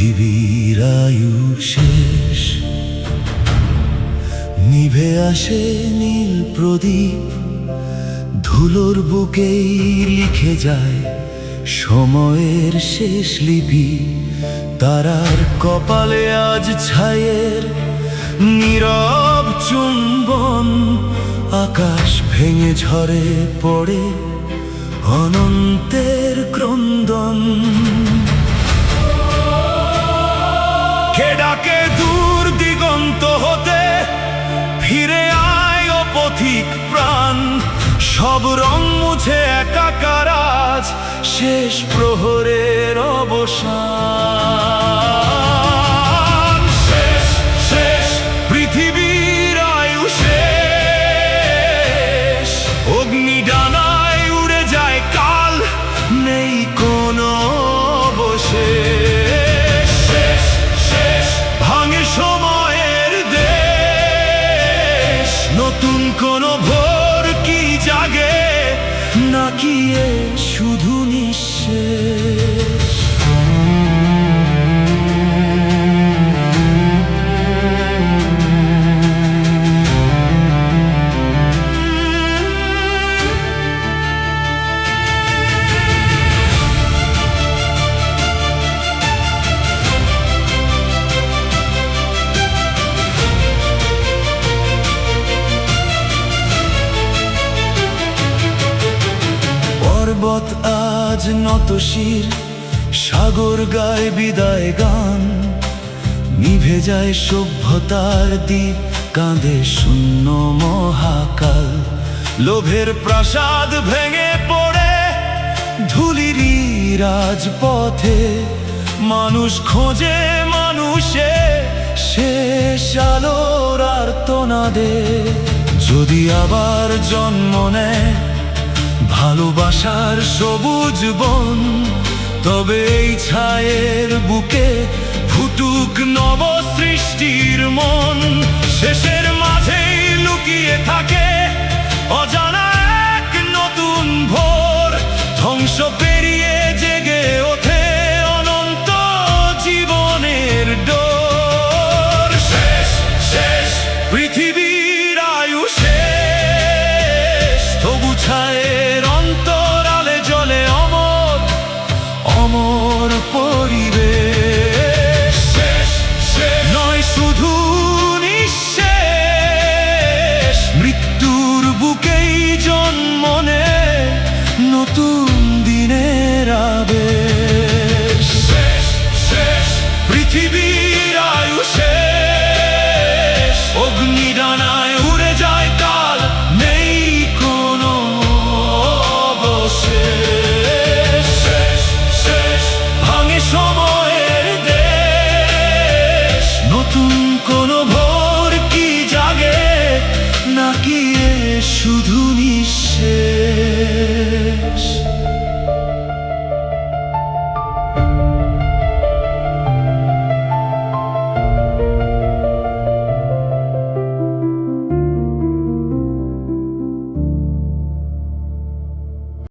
পৃথিবীর আয়ু শেষ, নিভে আসে নীল প্রদীপ, ধুলোর বুকেই লিখে যায় সময়ের শেষ লিপি। তারার কপালে আজ ছায়ের নীরব চুম্বন, আকাশ ভেঙে ঝরে পড়ে অনন্তের ক্রন্দন। কে ডাকে দূর দিগন্ত হতে, ফিরে আয় ও পথিক প্রাণ। সব রং মুছে একাকার আজ, শেষ প্রহরের অবসান। শেষ শেষ পৃথিবীর আয়ু শেষ, অগ্নি ডানায় উড়ে যায় কাল, নেই কোনো অবশেষ। শেষ শেষ ভাঙে সময়ের দেশ, নতুন কোনো ভোর কি জাগে নাকি এ শুধু নিঃশেষ। পর্বত আজ নত শির, সাগর গায় বিদায় গান। নিভে যায় সভ্যতার দ্বীপ, কাঁধে শূন্য মহাকাল। লোভের প্রাসাদ ভেঙে পড়ে ধুলিরি রাজপথে, মানুষ খোঁজে মানুষে শেষ আলোর আর্তনাদে। যদি আবার জন্ম নেয় ভালোবাসার সবুজ বন, তবে এই ছায়ের বুকে ফুটুক নব সৃষ্টির মন। শেষের মাঝেই লুকিয়ে থাকে অজানা এক নতুন ভোর, ধ্বংস পেরিয়ে জেগে ওঠে অনন্ত জীবনের ডোর। শেষ শেষ পৃথিবীর আয়ু শেষ, তবু ছায়ের অন্তরালে জ্বলে অমর অমর পরিবেশ। শেষ শেষ নয় শুধু নিঃশেষ, মৃত্যুর বুকেই জন্ম নেয় নতুন দিনের আবেশ।